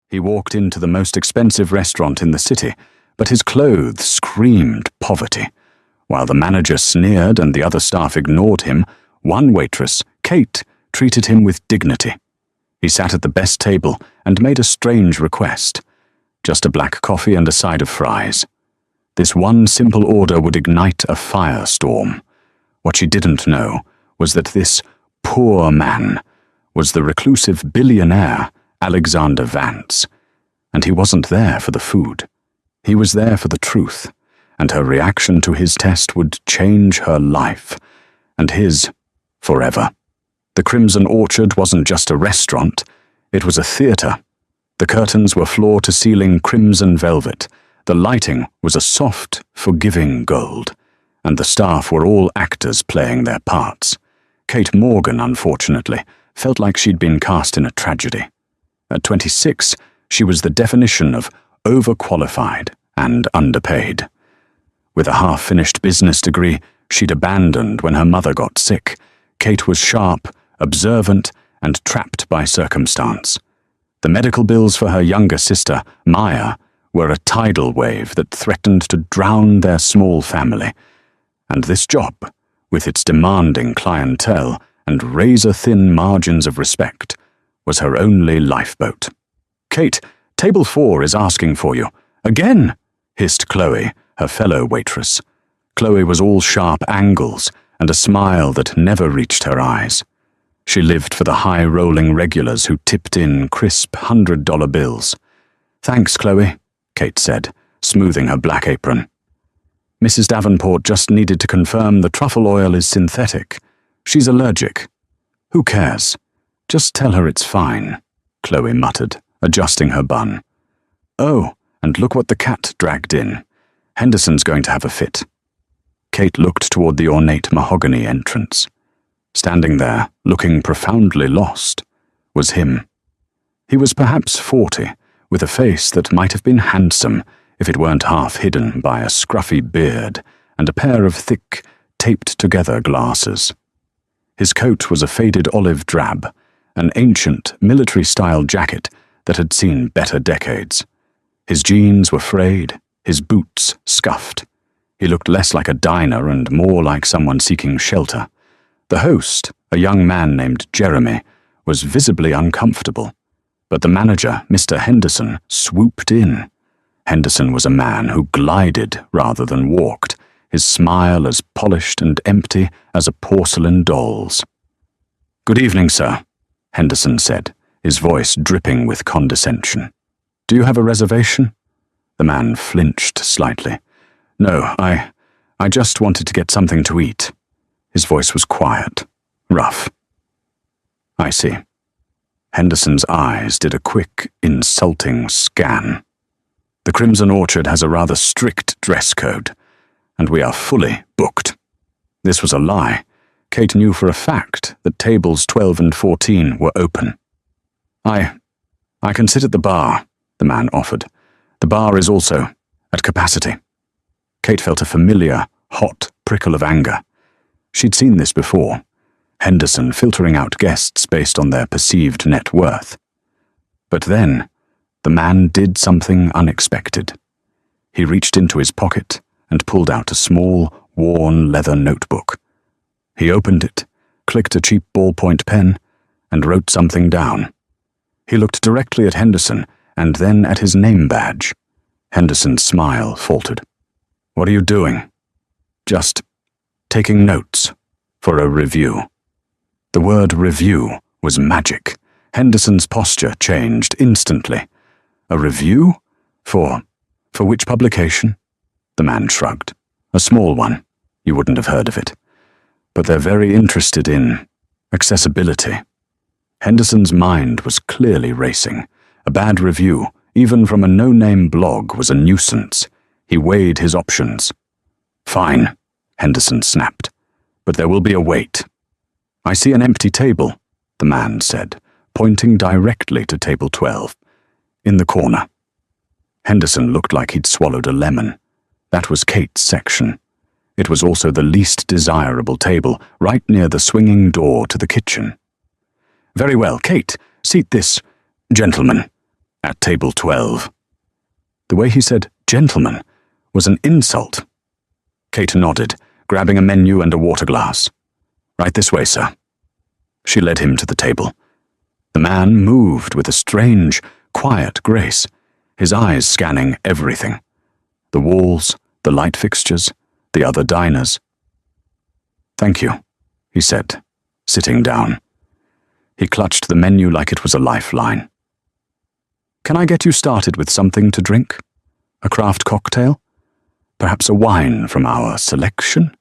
He walked into the most expensive restaurant in the city, but his clothes screamed poverty. While the manager sneered and the other staff ignored him, one waitress, Kate, treated him with dignity. He sat at the best table and made a strange request. Just a black coffee and a side of fries. This one simple order would ignite a firestorm. What she didn't know was that this poor man was the reclusive billionaire Alexander Vance, and he wasn't there for the food. He was there for the truth, and her reaction to his test would change her life, and his forever. The Crimson Orchard wasn't just a restaurant, it was a theater. The curtains were floor-to-ceiling crimson velvet, the lighting was a soft, forgiving gold, and the staff were all actors playing their parts. Kate Morgan, unfortunately, felt like she'd been cast in a tragedy. At 26, she was the definition of overqualified and underpaid. With a half-finished business degree she'd abandoned when her mother got sick, Kate was sharp, observant, and trapped by circumstance. The medical bills for her younger sister, Maya, were a tidal wave that threatened to drown their small family. And this job, with its demanding clientele and razor-thin margins of respect, was her only lifeboat. "Kate, table 4 is asking for you." "Again?" hissed Chloe, her fellow waitress. Chloe was all sharp angles and a smile that never reached her eyes. She lived for the high-rolling regulars who tipped in crisp $100 bills. "Thanks, Chloe," Kate said, smoothing her black apron. "Mrs. Davenport just needed to confirm the truffle oil is synthetic. She's allergic." "Who cares? Just tell her it's fine," Chloe muttered, adjusting her bun. "Oh, and look what the cat dragged in. Henderson's going to have a fit." Kate looked toward the ornate mahogany entrance. Standing there, looking profoundly lost, was him. He was perhaps 40, with a face that might have been handsome if it weren't half hidden by a scruffy beard and a pair of thick, taped-together glasses. His coat was a faded olive drab, an ancient, military-style jacket that had seen better decades. His jeans were frayed, his boots scuffed. He looked less like a diner and more like someone seeking shelter. The host, a young man named Jeremy, was visibly uncomfortable, but the manager, Mr. Henderson, swooped in. Henderson was a man who glided rather than walked, his smile as polished and empty as a porcelain doll's. "Good evening, sir," Henderson said, his voice dripping with condescension. "Do you have a reservation?" The man flinched slightly. "No, I just wanted to get something to eat." His voice was quiet, rough. "I see." Henderson's eyes did a quick, insulting scan. "The Crimson Orchard has a rather strict dress code, and we are fully booked." This was a lie. Kate knew for a fact that tables 12 and 14 were open. I can sit at the bar," the man offered. "The bar is also at capacity." Kate felt a familiar, hot prickle of anger. She'd seen this before. Henderson filtering out guests based on their perceived net worth. But then, the man did something unexpected. He reached into his pocket and pulled out a small, worn leather notebook. He opened it, clicked a cheap ballpoint pen, and wrote something down. He looked directly at Henderson and then at his name badge. Henderson's smile faltered. "What are you doing?" "Just taking notes for a review." The word review was magic. Henderson's posture changed instantly. "A review? For which publication?" The man shrugged. "A small one. You wouldn't have heard of it. But they're very interested in accessibility." Henderson's mind was clearly racing. A bad review, even from a no-name blog, was a nuisance. He weighed his options. "Fine," Henderson snapped. "But there will be a wait." "I see an empty table," the man said, pointing directly to table 12. "In the corner." Henderson looked like he'd swallowed a lemon. That was Kate's section. It was also the least desirable table, right near the swinging door to the kitchen. "Very well, Kate, seat this gentleman." At table 12. The way he said gentleman was an insult. Kate nodded, grabbing a menu and a water glass. Right this way, sir. She led him to the table. The man moved with a strange, quiet grace, his eyes scanning everything. The walls, the light fixtures, the other diners. Thank you, he said, sitting down. He clutched the menu like it was a lifeline. Can I get you started with something to drink? A craft cocktail? Perhaps a wine from our selection?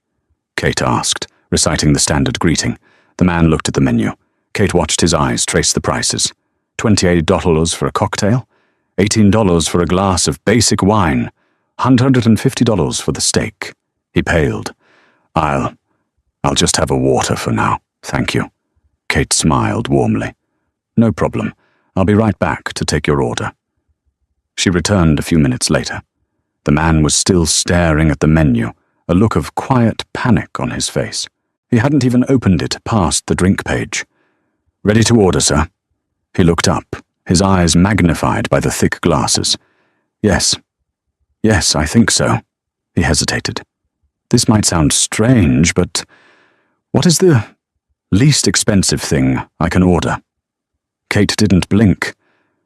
Kate asked, reciting the standard greeting. The man looked at the menu. Kate watched his eyes trace the prices. $28 for a cocktail, $18 for a glass of basic wine, $150 for the steak. He paled. I'll just have a water for now, thank you. Kate smiled warmly. No problem. I'll be right back to take your order. She returned a few minutes later. The man was still staring at the menu, a look of quiet panic on his face. He hadn't even opened it past the drink page. Ready to order, sir? He looked up, his eyes magnified by the thick glasses. Yes, I think so. He hesitated. This might sound strange, but what is the least expensive thing I can order? Kate didn't blink.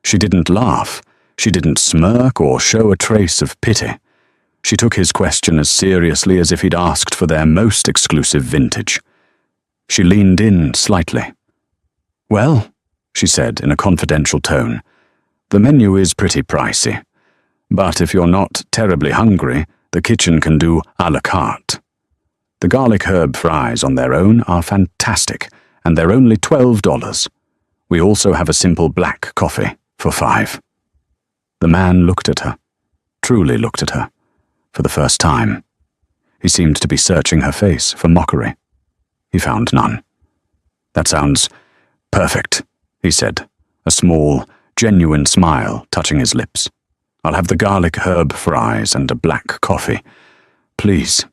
She didn't laugh. She didn't smirk or show a trace of pity. She took his question as seriously as if he'd asked for their most exclusive vintage. She leaned in slightly. Well, she said in a confidential tone, the menu is pretty pricey. But if you're not terribly hungry, the kitchen can do à la carte. The garlic herb fries on their own are fantastic, and they're only $12. We also have a simple black coffee for $5. The man looked at her, truly looked at her, for the first time. He seemed to be searching her face for mockery. He found none. That sounds perfect, he said, a small, genuine smile touching his lips. I'll have the garlic herb fries and a black coffee. Please.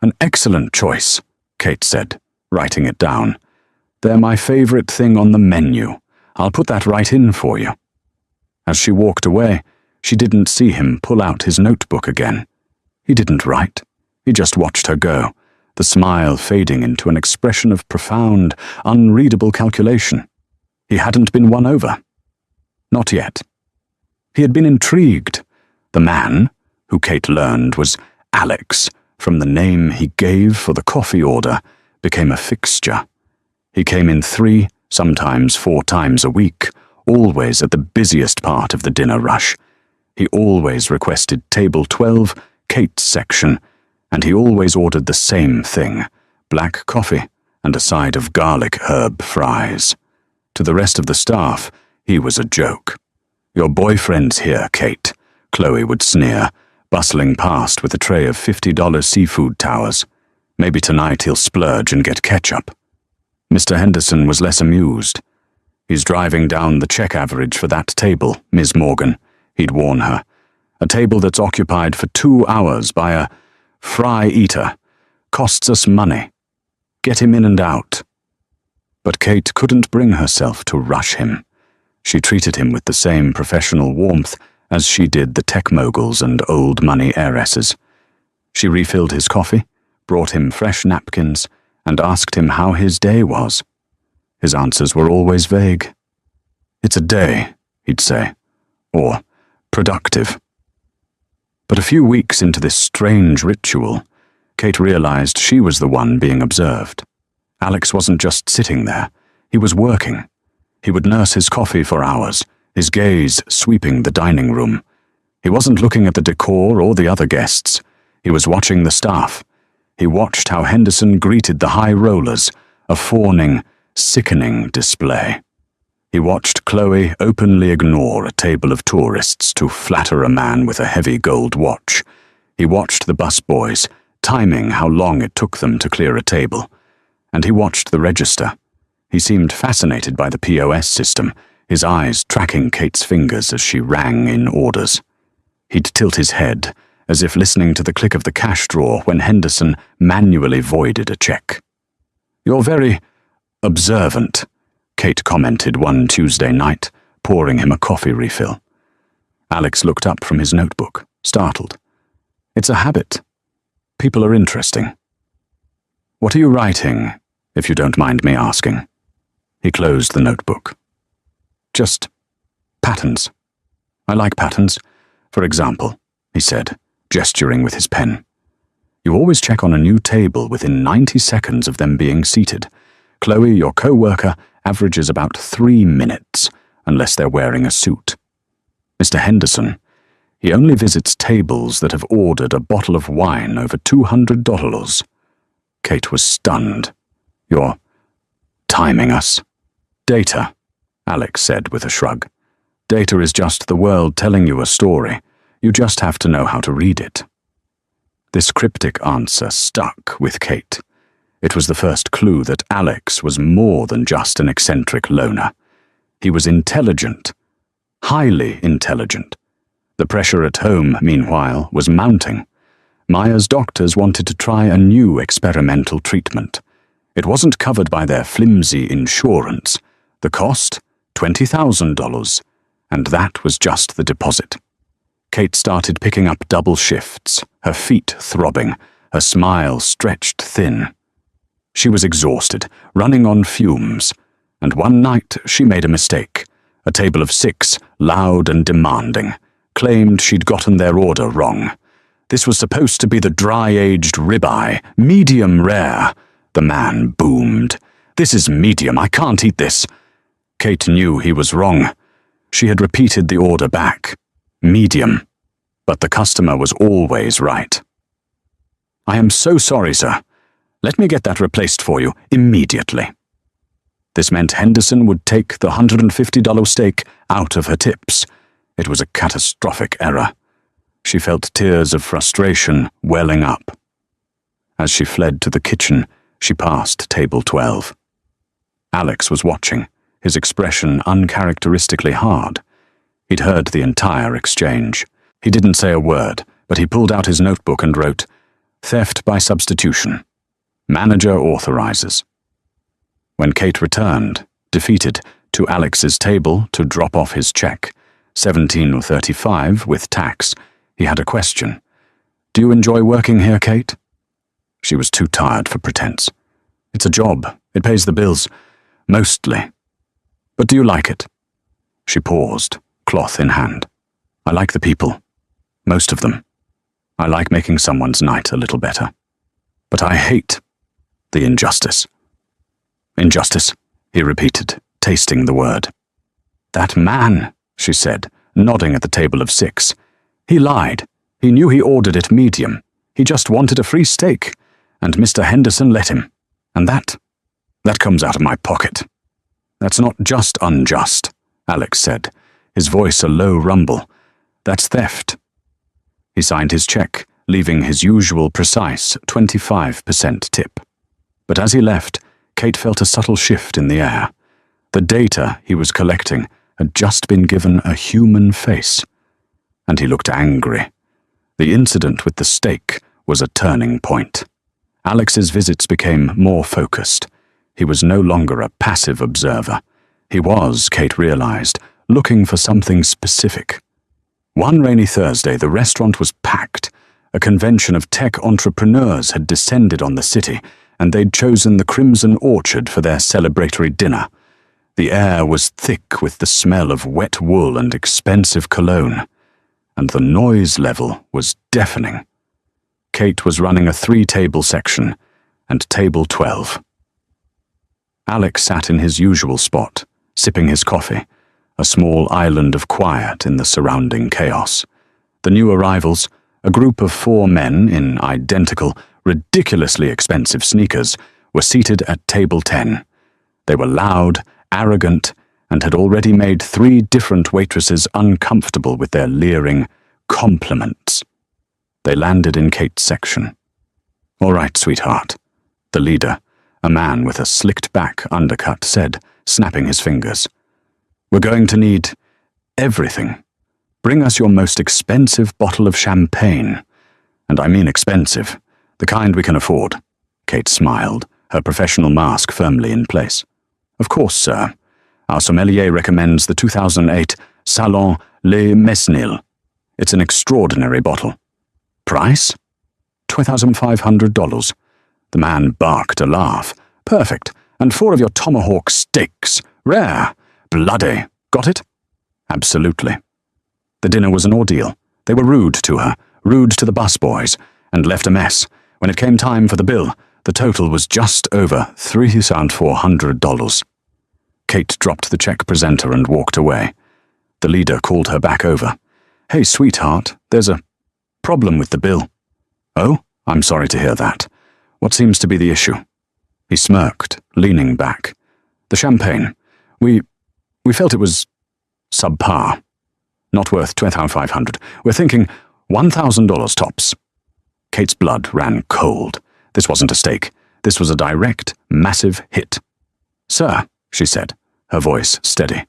An excellent choice, Kate said, writing it down. They're my favorite thing on the menu. I'll put that right in for you. As she walked away, she didn't see him pull out his notebook again. He didn't write. He just watched her go, the smile fading into an expression of profound, unreadable calculation. He hadn't been won over. Not yet. He had been intrigued. The man, who Kate learned was Alex, from the name he gave for the coffee order, became a fixture. He came in 3, sometimes 4 times a week, always at the busiest part of the dinner rush. He always requested table 12, Kate's section, and he always ordered the same thing, black coffee and a side of garlic herb fries. To the rest of the staff, he was a joke. Your boyfriend's here, Kate, Chloe would sneer, bustling past with a tray of $50 seafood towers. Maybe tonight he'll splurge and get ketchup. Mr. Henderson was less amused. He's driving down the check average for that table, Ms. Morgan, he'd warn her. A table that's occupied for 2 hours by a fry eater. Costs us money. Get him in and out. But Kate couldn't bring herself to rush him. She treated him with the same professional warmth as she did the tech moguls and old money heiresses. She refilled his coffee, brought him fresh napkins, and asked him how his day was. His answers were always vague. It's a day, he'd say, or productive. But a few weeks into this strange ritual, Kate realized she was the one being observed. Alex wasn't just sitting there, he was working. He would nurse his coffee for hours, his gaze sweeping the dining room. He wasn't looking at the decor or the other guests. He was watching the staff. He watched how Henderson greeted the high rollers, a fawning, sickening display. He watched Chloe openly ignore a table of tourists to flatter a man with a heavy gold watch. He watched the busboys, timing how long it took them to clear a table. And he watched the register. He seemed fascinated by the POS system, his eyes tracking Kate's fingers as she rang in orders. He'd tilt his head, as if listening to the click of the cash drawer when Henderson manually voided a check. "You're very observant," Kate commented one Tuesday night, pouring him a coffee refill. Alex looked up from his notebook, startled. It's a habit. People are interesting. What are you writing, if you don't mind me asking? He closed the notebook. Just patterns. I like patterns. For example, he said, gesturing with his pen. You always check on a new table within 90 seconds of them being seated. Chloe, your co-worker, averages about 3 minutes, unless they're wearing a suit. Mr. Henderson, he only visits tables that have ordered a bottle of wine over $200. Kate was stunned. You're timing us. Data, Alex said with a shrug. Data is just the world telling you a story. You just have to know how to read it. This cryptic answer stuck with Kate. It was the first clue that Alex was more than just an eccentric loner. He was intelligent, highly intelligent. The pressure at home, meanwhile, was mounting. Maya's doctors wanted to try a new experimental treatment. It wasn't covered by their flimsy insurance. The cost? $20,000. And that was just the deposit. Kate started picking up double shifts, her feet throbbing, her smile stretched thin. She was exhausted, running on fumes, and one night she made a mistake. A table of 6, loud and demanding, claimed she'd gotten their order wrong. This was supposed to be the dry-aged ribeye, medium rare. The man boomed. This is medium, I can't eat this. Kate knew he was wrong. She had repeated the order back. Medium. But the customer was always right. I am so sorry, sir. Let me get that replaced for you immediately. This meant Henderson would take the $150 steak out of her tips. It was a catastrophic error. She felt tears of frustration welling up. As she fled to the kitchen, she passed table 12. Alex was watching, his expression uncharacteristically hard. He'd heard the entire exchange. He didn't say a word, but he pulled out his notebook and wrote, "Theft by substitution. Manager authorizes." When Kate returned, defeated, to Alex's table to drop off his check, $17.35 with tax, he had a question. Do you enjoy working here, Kate? She was too tired for pretense. It's a job. It pays the bills. Mostly. But do you like it? She paused, cloth in hand. I like the people. Most of them. I like making someone's night a little better. But I hate the injustice. Injustice, he repeated, tasting the word. That man, she said, nodding at the table of 6. He lied. He knew he ordered it medium. He just wanted a free steak, and Mr. Henderson let him. And that comes out of my pocket. That's not just unjust, Alex said, his voice a low rumble. That's theft. He signed his check, leaving his usual precise 25% tip. But as he left, Kate felt a subtle shift in the air. The data he was collecting had just been given a human face. And he looked angry. The incident with the steak was a turning point. Alex's visits became more focused. He was no longer a passive observer. He was, Kate realized, looking for something specific. One rainy Thursday, the restaurant was packed. A convention of tech entrepreneurs had descended on the city, and they'd chosen the Crimson Orchard for their celebratory dinner. The air was thick with the smell of wet wool and expensive cologne, and the noise level was deafening. Kate was running a 3-table section, and table 12. Alex sat in his usual spot, sipping his coffee, a small island of quiet in the surrounding chaos. The new arrivals, a group of 4 men in identical, ridiculously expensive sneakers, were seated at table 10. They were loud, arrogant, and had already made 3 different waitresses uncomfortable with their leering compliments. They landed in Kate's section. All right, sweetheart, the leader, a man with a slicked-back undercut, said, snapping his fingers. We're going to need everything. Bring us your most expensive bottle of champagne. And I mean expensive, the kind we can afford. Kate smiled, her professional mask firmly in place. Of course, sir. Our sommelier recommends the 2008 Salon Le Mesnil. It's an extraordinary bottle. Price? $2,500. The man barked a laugh. Perfect. And 4 of your tomahawk steaks. Rare. Bloody. Got it? Absolutely. The dinner was an ordeal. They were rude to her, rude to the busboys, and left a mess. When it came time for the bill, the total was just over $3,400. Kate dropped the check presenter and walked away. The leader called her back over. Hey, sweetheart, there's a problem with the bill. Oh, I'm sorry to hear that. What seems to be the issue? He smirked, leaning back. The champagne. We felt it was subpar. Not worth $2,500. We're thinking $1,000 tops. Kate's blood ran cold. This wasn't a stake. This was a direct, massive hit. Sir, she said, her voice steady,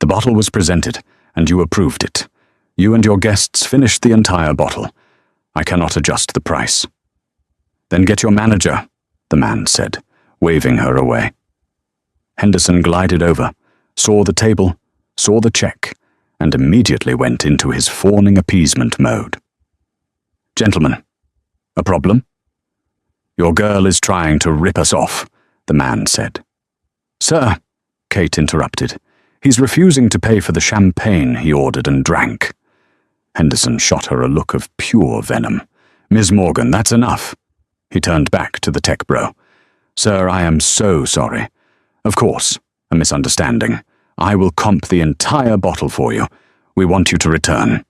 the bottle was presented, and you approved it. You and your guests finished the entire bottle. I cannot adjust the price. Then get your manager, the man said, waving her away. Henderson glided over, saw the table, saw the check, and immediately went into his fawning appeasement mode. Gentlemen, a problem? Your girl is trying to rip us off, the man said. Sir, Kate interrupted, he's refusing to pay for the champagne he ordered and drank. Henderson shot her a look of pure venom. Ms. Morgan, that's enough. He turned back to the tech bro. Sir, I am so sorry. Of course, a misunderstanding. I will comp the entire bottle for you. We want you to return.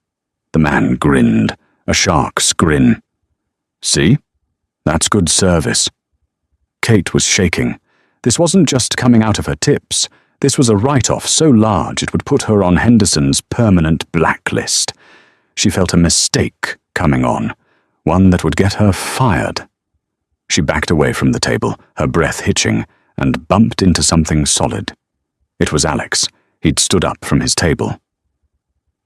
The man grinned, a shark's grin. See? That's good service. Kate was shaking. This wasn't just coming out of her tips. This was a write-off so large it would put her on Henderson's permanent blacklist. She felt a mistake coming on, one that would get her fired. She backed away from the table, her breath hitching, and bumped into something solid. It was Alex. He'd stood up from his table.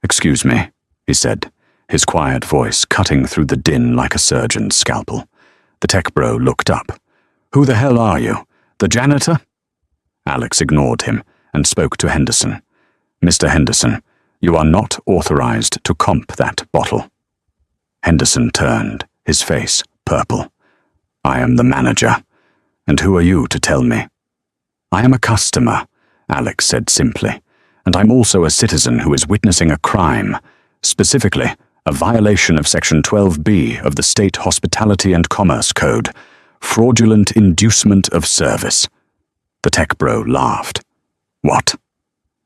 Excuse me, he said, his quiet voice cutting through the din like a surgeon's scalpel. The tech bro looked up. Who the hell are you? The janitor? Alex ignored him and spoke to Henderson. Mr. Henderson, you are not authorized to comp that bottle. Henderson turned, his face purple. I am the manager. And who are you to tell me? I am a customer, Alex said simply, and I'm also a citizen who is witnessing a crime, specifically a violation of Section 12B of the State Hospitality and Commerce Code, fraudulent inducement of service. The tech bro laughed. What?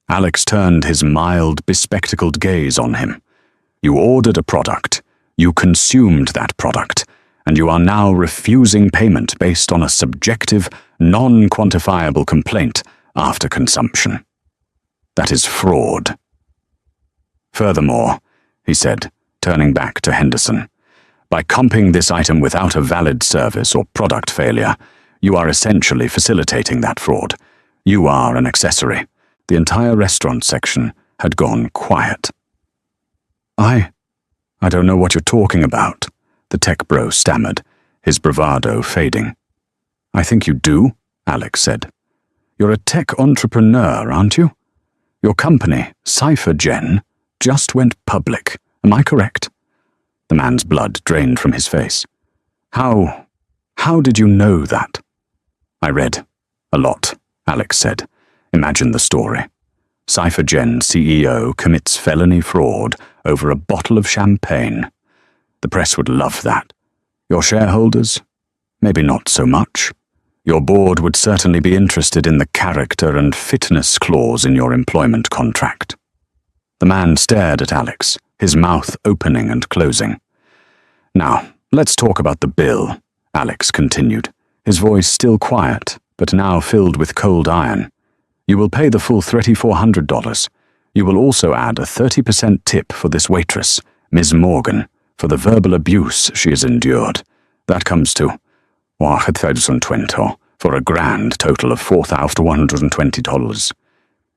Alex turned his mild, bespectacled gaze on him. You ordered a product, you consumed that product, and you are now refusing payment based on a subjective, non-quantifiable complaint after consumption. That is fraud. Furthermore, he said, turning back to Henderson, by comping this item without a valid service or product failure, you are essentially facilitating that fraud. You are an accessory. The entire restaurant section had gone quiet. I don't know what you're talking about, the tech bro stammered, his bravado fading. I think you do, Alex said. You're a tech entrepreneur, aren't you? Your company, CypherGen, just went public. Am I correct? The man's blood drained from his face. How did you know that? I read. A lot, Alex said. Imagine the story. CypherGen CEO commits felony fraud over a bottle of champagne. The press would love that. Your shareholders? Maybe not so much. Your board would certainly be interested in the character and fitness clause in your employment contract. The man stared at Alex, his mouth opening and closing. Now, let's talk about the bill, Alex continued, his voice still quiet, but now filled with cold iron. You will pay the full $3,400. You will also add a 30% tip for this waitress, Ms. Morgan, for the verbal abuse she has endured. That comes to $1,020 for a grand total of $4,120.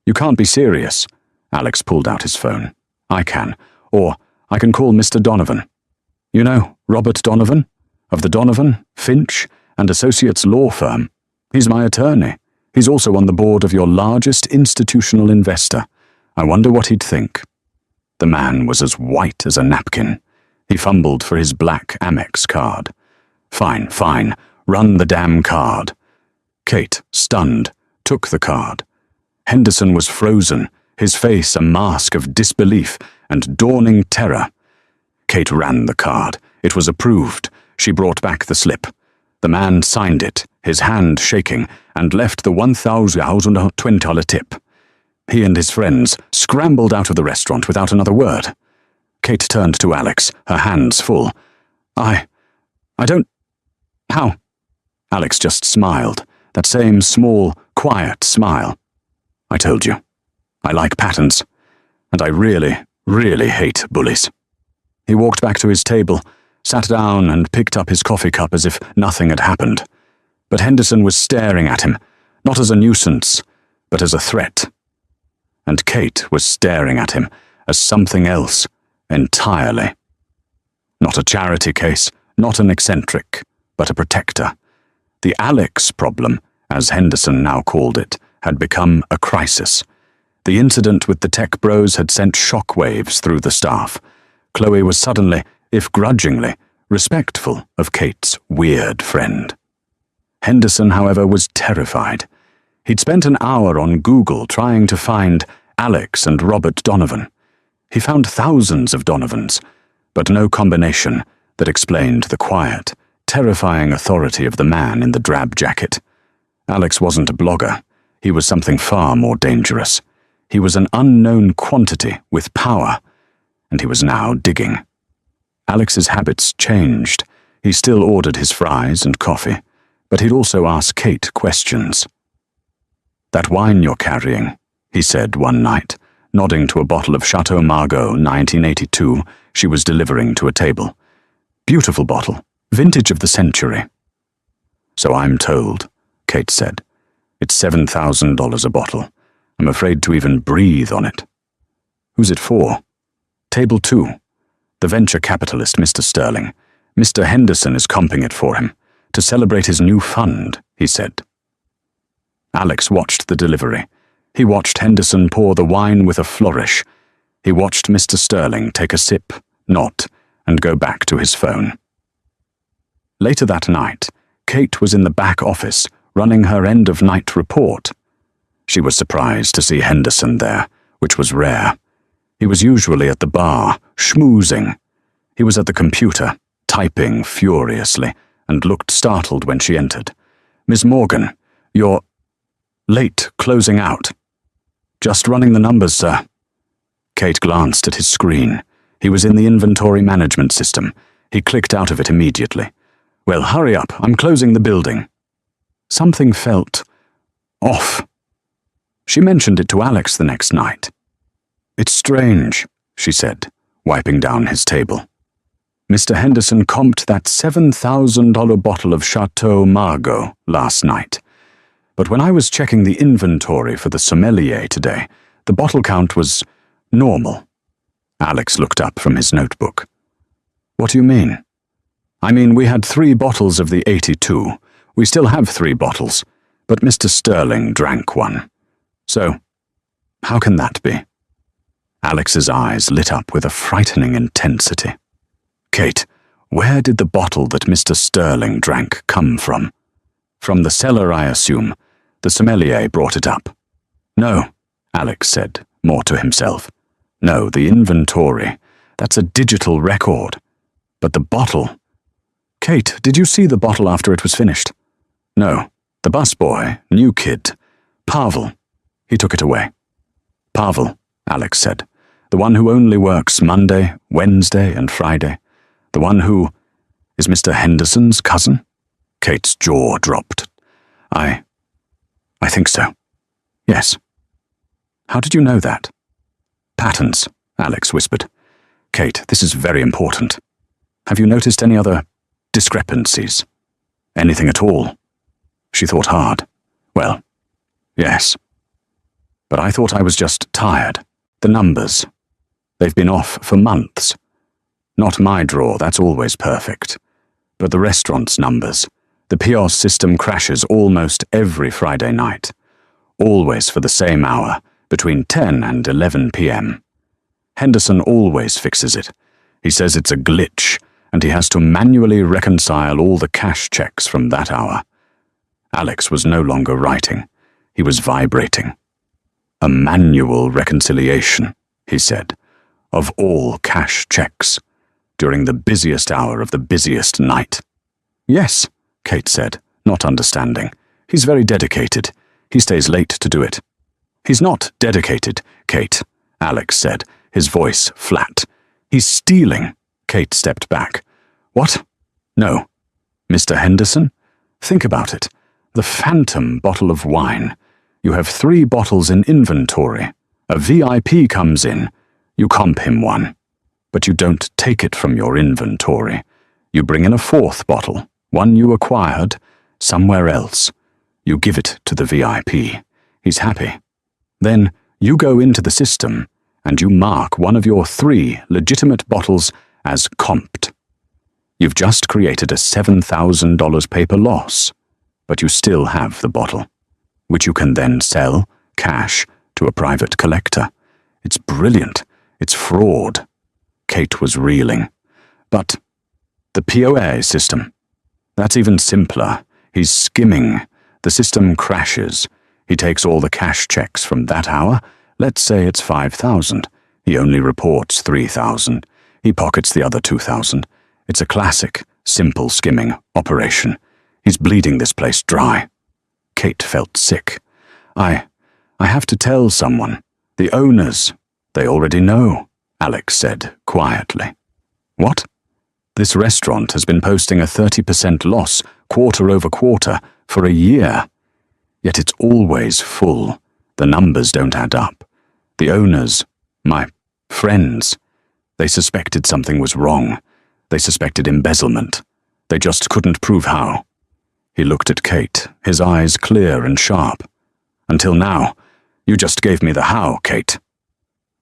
You can't be serious. Alex pulled out his phone. I can. Or I can call Mr. Donovan. You know, Robert Donovan, of the Donovan, Finch, and Associates law firm. He's my attorney. He's also on the board of your largest institutional investor. I wonder what he'd think. The man was as white as a napkin. He fumbled for his black Amex card. Fine, fine, run the damn card. Kate, stunned, took the card. Henderson was frozen, his face a mask of disbelief and dawning terror. Kate ran the card. It was approved. She brought back the slip. The man signed it, his hand shaking, and left the $1,020 tip. He and his friends scrambled out of the restaurant without another word. Kate turned to Alex, her hands full. I don't... How? Alex just smiled, that same small, quiet smile. I told you. I like patterns, and I really, really hate bullies. He walked back to his table, sat down and picked up his coffee cup as if nothing had happened. But Henderson was staring at him, not as a nuisance, but as a threat. And Kate was staring at him as something else entirely. Not a charity case, not an eccentric, but a protector. The Alex problem, as Henderson now called it, had become a crisis. The incident with the tech bros had sent shockwaves through the staff. Chloe was suddenly, if grudgingly, respectful of Kate's weird friend. Henderson, however, was terrified. He'd spent an hour on Google trying to find Alex and Robert Donovan. He found thousands of Donovans, but no combination that explained the quiet, terrifying authority of the man in the drab jacket. Alex wasn't a blogger. He was something far more dangerous. He was an unknown quantity with power, and he was now digging. Alex's habits changed. He still ordered his fries and coffee, but he'd also ask Kate questions. "That wine you're carrying," he said one night, nodding to a bottle of Chateau Margaux 1982 she was delivering to a table. "Beautiful bottle, vintage of the century." "So I'm told," Kate said. "It's $7,000 a bottle. I'm afraid to even breathe on it." "Who's it for?" "Table 2. The venture capitalist, Mr. Sterling. Mr. Henderson is comping it for him, to celebrate his new fund," he said. Alex watched the delivery. He watched Henderson pour the wine with a flourish. He watched Mr. Sterling take a sip, nod, and go back to his phone. Later that night, Kate was in the back office, running her end-of-night report. She was surprised to see Henderson there, which was rare. He was usually at the bar, schmoozing. He was at the computer, typing furiously, and looked startled when she entered. "Miss Morgan, you're late closing out." "Just running the numbers, sir." Kate glanced at his screen. He was in the inventory management system. He clicked out of it immediately. "Well, hurry up, I'm closing the building." Something felt off. She mentioned it to Alex the next night. "It's strange," she said, wiping down his table. "Mr. Henderson comped that $7,000 bottle of Chateau Margaux last night. But when I was checking the inventory for the sommelier today, the bottle count was normal." Alex looked up from his notebook. "What do you mean?" "I mean, we had 3 bottles of the 82. We still have 3 bottles, but Mr. Sterling drank one. So, how can that be?" Alex's eyes lit up with a frightening intensity. "Kate, where did the bottle that Mr. Sterling drank come from?" "From the cellar, I assume. The sommelier brought it up." "No," Alex said, more to himself. "No, the inventory. That's a digital record. But the bottle... Kate, did you see the bottle after it was finished?" "No. The busboy, new kid. Pavel. He took it away." "Pavel," Alex said. "The one who only works Monday, Wednesday, and Friday. The one who is Mr. Henderson's cousin?" Kate's jaw dropped. I think so. Yes." "How did you know that?" "Patterns," Alex whispered. "Kate, this is very important. Have you noticed any other discrepancies? Anything at all?" She thought hard. "Well, yes. But I thought I was just tired. The numbers. They've been off for months. Not my drawer, that's always perfect. But the restaurant's numbers. The POS system crashes almost every Friday night. Always for the same hour, between 10 and 11 p.m. Henderson always fixes it. He says it's a glitch, and he has to manually reconcile all the cash checks from that hour. Alex was no longer writing. He was vibrating. A manual reconciliation, he said, of all cash checks, during the busiest hour of the busiest night. Yes, Kate said, not understanding. He's very dedicated. He stays late to do it. He's not dedicated, Kate, Alex said, his voice flat. He's stealing. Kate stepped back. What? No. Mr. Henderson? Think about it. The phantom bottle of wine. You have 3 bottles in inventory. A VIP comes in. You comp him one. But you don't take it from your inventory. You bring in a 4th bottle, one you acquired, somewhere else. You give it to the VIP. He's happy. Then you go into the system and you mark one of your 3 legitimate bottles as comped. You've just created a $7,000 paper loss, but you still have the bottle, which you can then sell, cash, to a private collector. It's brilliant. It's fraud. Kate was reeling. But the POA system, that's even simpler. He's skimming. The system crashes. He takes all the cash checks from that hour. Let's say it's 5,000. He only reports 3,000. He pockets the other 2,000. It's a classic, simple skimming operation. He's bleeding this place dry. Kate felt sick. I have to tell someone. The owners. They already know, Alex said quietly. What? This restaurant has been posting a 30% loss quarter over quarter for a year. Yet it's always full. The numbers don't add up. The owners, my friends, they suspected something was wrong. They suspected embezzlement. They just couldn't prove how. He looked at Kate, his eyes clear and sharp. Until now, you just gave me the how, Kate.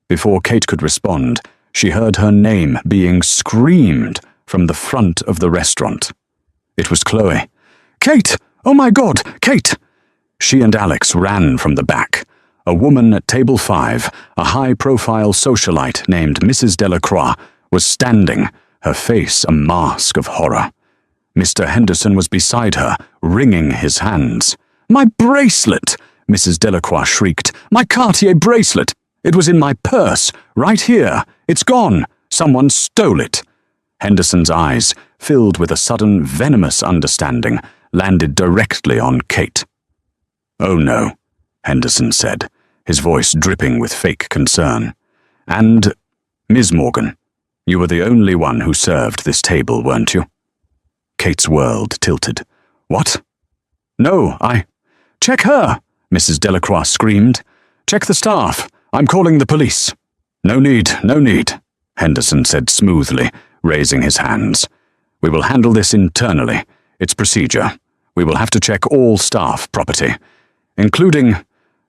Before Kate could respond, she heard her name being screamed from the front of the restaurant. It was Chloe. Kate! Oh my God, Kate! She and Alex ran from the back. A woman at table 5, a high-profile socialite named Mrs. Delacroix, was standing, her face a mask of horror. Mr. Henderson was beside her, wringing his hands. My bracelet! Mrs. Delacroix shrieked. My Cartier bracelet! It was in my purse, right here. It's gone. Someone stole it. Henderson's eyes, filled with a sudden venomous understanding, landed directly on Kate. Oh no, Henderson said, his voice dripping with fake concern. And, Ms. Morgan, you were the only one who served this table, weren't you? Kate's world tilted. What? No, Check her, Mrs. Delacroix screamed. Check the staff. I'm calling the police. No need, Henderson said smoothly, raising his hands. We will handle this internally. It's procedure. We will have to check all staff property, including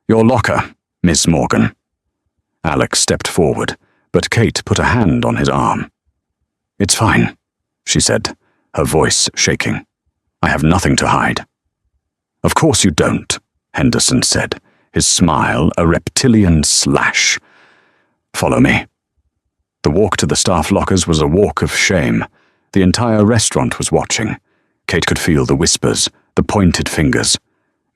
your locker, Miss Morgan. Alex stepped forward, but Kate put a hand on his arm. It's fine, she said, her voice shaking. I have nothing to hide. Of course you don't, Henderson said, his smile a reptilian slash. Follow me. The walk to the staff lockers was a walk of shame. The entire restaurant was watching. Kate could feel the whispers, the pointed fingers.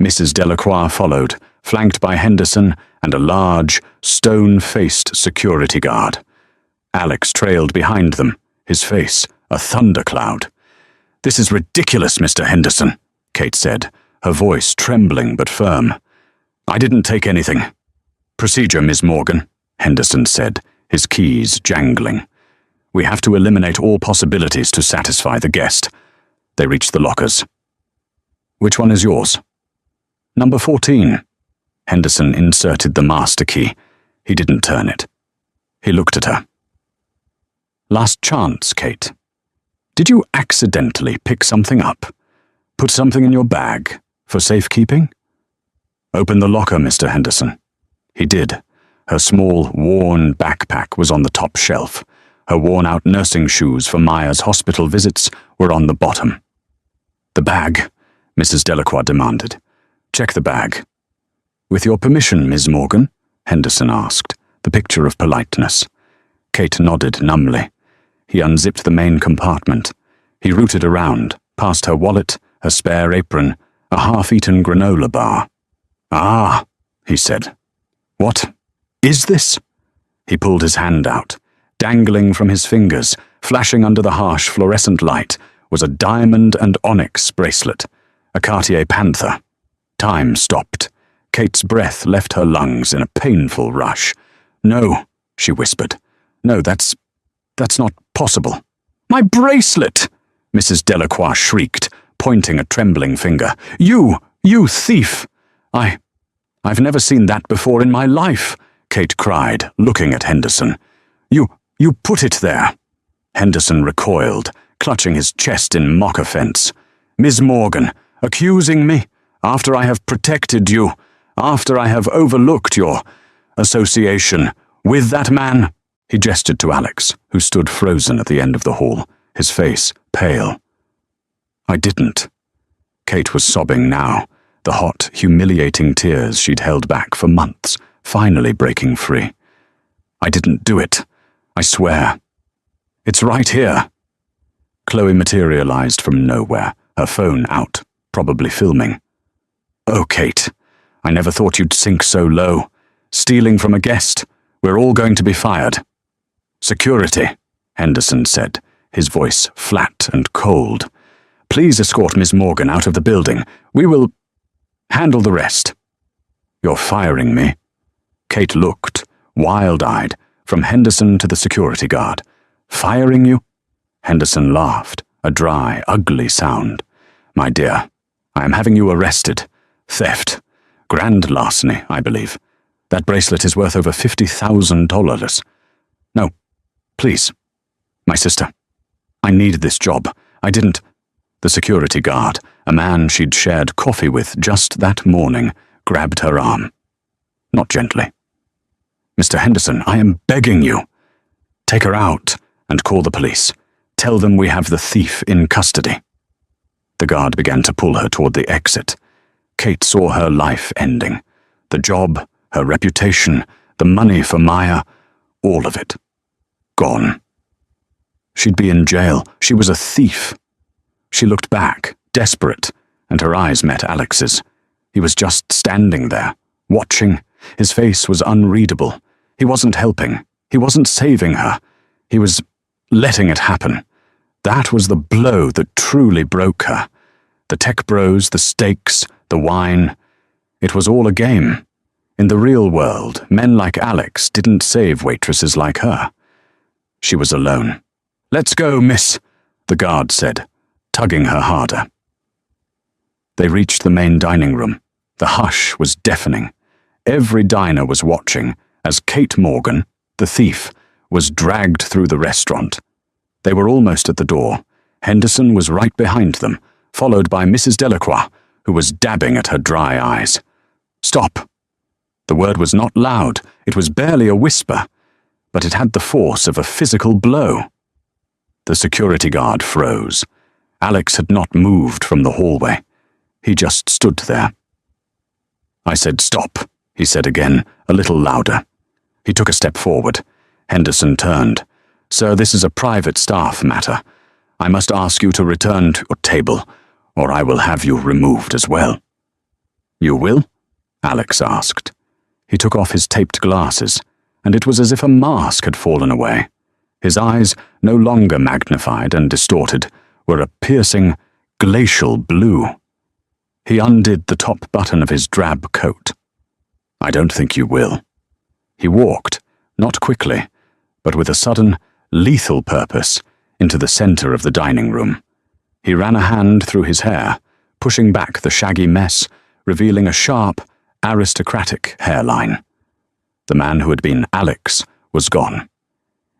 Mrs. Delacroix followed, flanked by Henderson and a large, stone-faced security guard. Alex trailed behind them, his face a thundercloud. This is ridiculous, Mr. Henderson, Kate said, her voice trembling but firm. I didn't take anything. Procedure, Miss Morgan, Henderson said, his keys jangling. We have to eliminate all possibilities to satisfy the guest. They reached the lockers. Which one is yours? Number 14. Henderson inserted the master key. He didn't turn it. He looked at her. Last chance, Kate. Did you accidentally pick something up? Put something in your bag for safekeeping? Open the locker, Mr. Henderson. He did. Her small, worn backpack was on the top shelf. Her worn-out nursing shoes for Maya's hospital visits were on the bottom. The bag, Mrs. Delacroix demanded. Check the bag. With your permission, Ms. Morgan, Henderson asked, the picture of politeness. Kate nodded numbly. He unzipped the main compartment. He rooted around, past her wallet, her spare apron, a half-eaten granola bar. "Ah," he said. "What is this?" He pulled his hand out. Dangling from his fingers, flashing under the harsh fluorescent light, was a diamond and onyx bracelet, a Cartier Panther. Time stopped. Kate's breath left her lungs in a painful rush. "No," she whispered. "No, that's not possible." "My bracelet!" Mrs. Delacroix shrieked, pointing a trembling finger. You thief! I've never seen that before in my life," Kate cried, looking at Henderson. You put it there." Henderson recoiled, clutching his chest in mock offense. "Miss Morgan, accusing me, after I have protected you, after I have overlooked your association with that man." He gestured to Alex, who stood frozen at the end of the hall, his face pale. "I didn't." Kate was sobbing now, the hot, humiliating tears she'd held back for months, finally breaking free. "I didn't do it. I swear. It's right here." Chloe materialized from nowhere, her phone out, probably filming. "Oh, Kate, I never thought you'd sink so low. Stealing from a guest. We're all going to be fired." "Security," Henderson said, his voice flat and cold. "Please escort Miss Morgan out of the building. We will handle the rest." "You're firing me?" Kate looked, wild-eyed, from Henderson to the security guard. "Firing you?" Henderson laughed, a dry, ugly sound. "My dear, I am having you arrested. Theft. Grand larceny, I believe. That bracelet is worth over $50,000. No, please. My sister. I need this job. I didn't—" The security guard, a man she'd shared coffee with just that morning, grabbed her arm. Not gently. "Mr. Henderson, I am begging you. Take her out and call the police. Tell them we have the thief in custody." The guard began to pull her toward the exit. Kate saw her life ending. The job, her reputation, the money for Maya, all of it. Gone. She'd be in jail. She was a thief. She looked back, desperate, and her eyes met Alex's. He was just standing there, watching. His face was unreadable. He wasn't helping. He wasn't saving her. He was letting it happen. That was the blow that truly broke her. The tech bros, the stakes, the wine. It was all a game. In the real world, men like Alex didn't save waitresses like her. She was alone. "Let's go, miss," the guard said, tugging her harder. They reached the main dining room. The hush was deafening. Every diner was watching as Kate Morgan, the thief, was dragged through the restaurant. They were almost at the door. Henderson was right behind them, followed by Mrs. Delacroix, who was dabbing at her dry eyes. "Stop." The word was not loud. It was barely a whisper, but it had the force of a physical blow. The security guard froze. Alex had not moved from the hallway. He just stood there. "I said stop," he said again, a little louder. He took a step forward. Henderson turned. "Sir, this is a private staff matter. I must ask you to return to your table, or I will have you removed as well." "You will?" Alex asked. He took off his taped glasses, and it was as if a mask had fallen away. His eyes, no longer magnified and distorted, were a piercing, glacial blue. He undid the top button of his drab coat. "I don't think you will." He walked, not quickly, but with a sudden, lethal purpose, into the center of the dining room. He ran a hand through his hair, pushing back the shaggy mess, revealing a sharp, aristocratic hairline. The man who had been Alex was gone.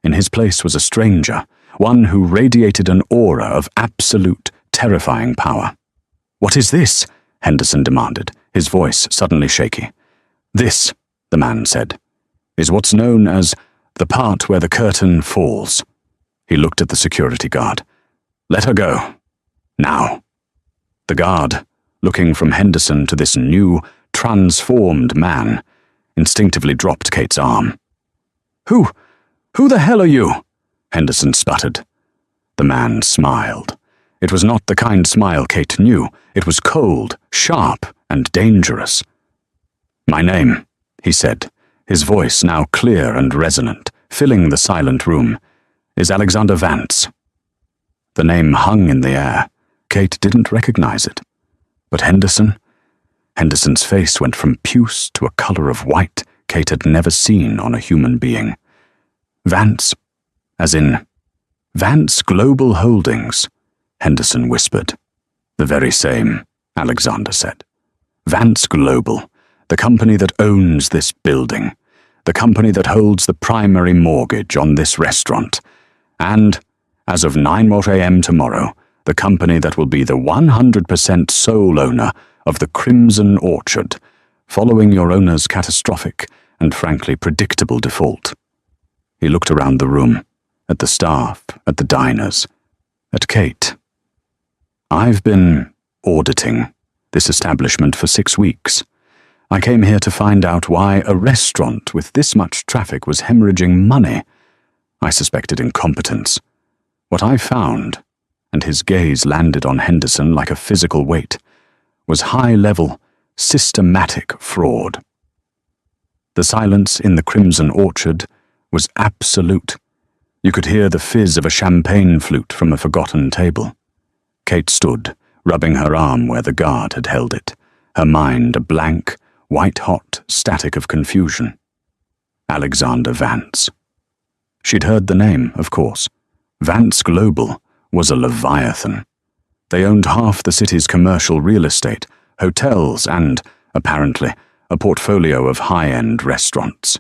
In his place was a stranger, one who radiated an aura of absolute, terrifying power. "What is this?" Henderson demanded, his voice suddenly shaky. "This," the man said, "is what's known as the part where the curtain falls." He looked at the security guard. "Let her go. Now." The guard, looking from Henderson to this new, transformed man, instinctively dropped Kate's arm. Who "Who the hell are you?" Henderson sputtered. The man smiled. It was not the kind smile Kate knew. It was cold, sharp, and dangerous. "My name," he said, his voice now clear and resonant, filling the silent room, "is Alexander Vance." The name hung in the air. Kate didn't recognize it. But Henderson's face went from puce to a color of white Kate had never seen on a human being. "Vance, as in Vance Global Holdings," Henderson whispered. "The very same," Alexander said. "Vance Global, the company that owns this building, the company that holds the primary mortgage on this restaurant, and, as of 9 a.m. tomorrow, the company that will be the 100% sole owner of the Crimson Orchard, following your owner's catastrophic and frankly predictable default." He looked around the room, at the staff, at the diners, at Kate. "I've been auditing this establishment for 6 weeks. I came here to find out why a restaurant with this much traffic was hemorrhaging money. I suspected incompetence. What I found," and his gaze landed on Henderson like a physical weight, "was high-level, systematic fraud." The silence in the Crimson Orchard was absolute. You could hear the fizz of a champagne flute from a forgotten table. Kate stood, rubbing her arm where the guard had held it, her mind a blank, white-hot static of confusion. Alexander Vance. She'd heard the name, of course. Vance Global was a leviathan. They owned half the city's commercial real estate, hotels, and, apparently, a portfolio of high-end restaurants.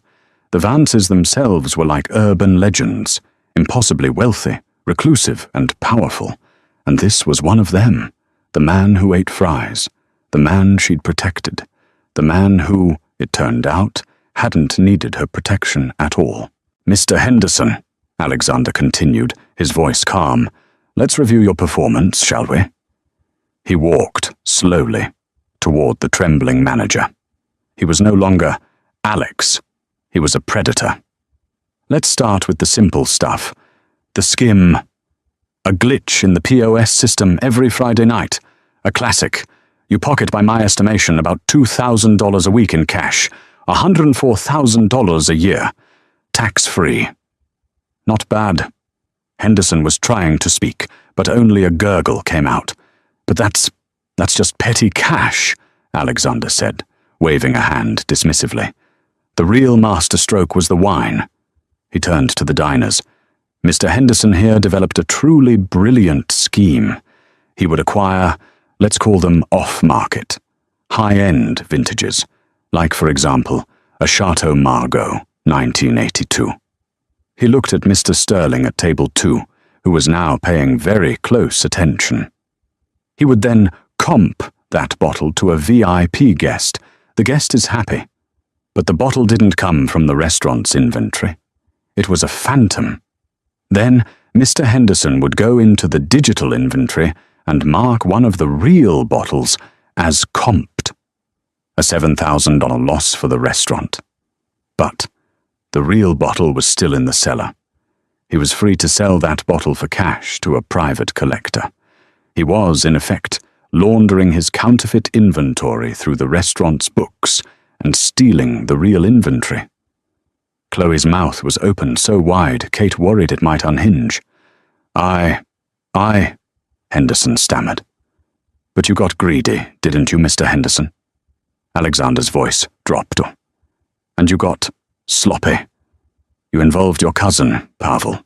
The Vances themselves were like urban legends, impossibly wealthy, reclusive, and powerful, and this was one of them, the man who ate fries, the man she'd protected, the man who, it turned out, hadn't needed her protection at all. "Mr. Henderson," Alexander continued, his voice calm, "let's review your performance, shall we?" He walked, slowly, toward the trembling manager. He was no longer Alex. He was a predator. "Let's start with the simple stuff. The skim. A glitch in the POS system every Friday night. A classic. You pocket, by my estimation, about $2,000 a week in cash, $104,000 a year. Tax-free." "Not bad." Henderson was trying to speak, but only a gurgle came out. "But that's just petty cash," Alexander said, waving a hand dismissively. "The real masterstroke was the wine." He turned to the diners. "Mr. Henderson here developed a truly brilliant scheme. He would acquire, let's call them off-market, high-end vintages, like, for example, a Chateau Margaux, 1982. He looked at Mr. Sterling at table 2, who was now paying very close attention. He would then comp that bottle to a VIP guest. The guest is happy. But the bottle didn't come from the restaurant's inventory. It was a phantom. Then Mr. Henderson would go into the digital inventory and mark one of the real bottles as comped. A $7,000 loss for the restaurant. But the real bottle was still in the cellar. He was free to sell that bottle for cash to a private collector. He was, in effect, laundering his counterfeit inventory through the restaurant's books and stealing the real inventory. Chloe's mouth was open so wide, Kate worried it might unhinge. I, Henderson stammered. "But you got greedy, didn't you, Mr. Henderson?" Alexander's voice dropped. "And you got sloppy. You involved your cousin, Pavel.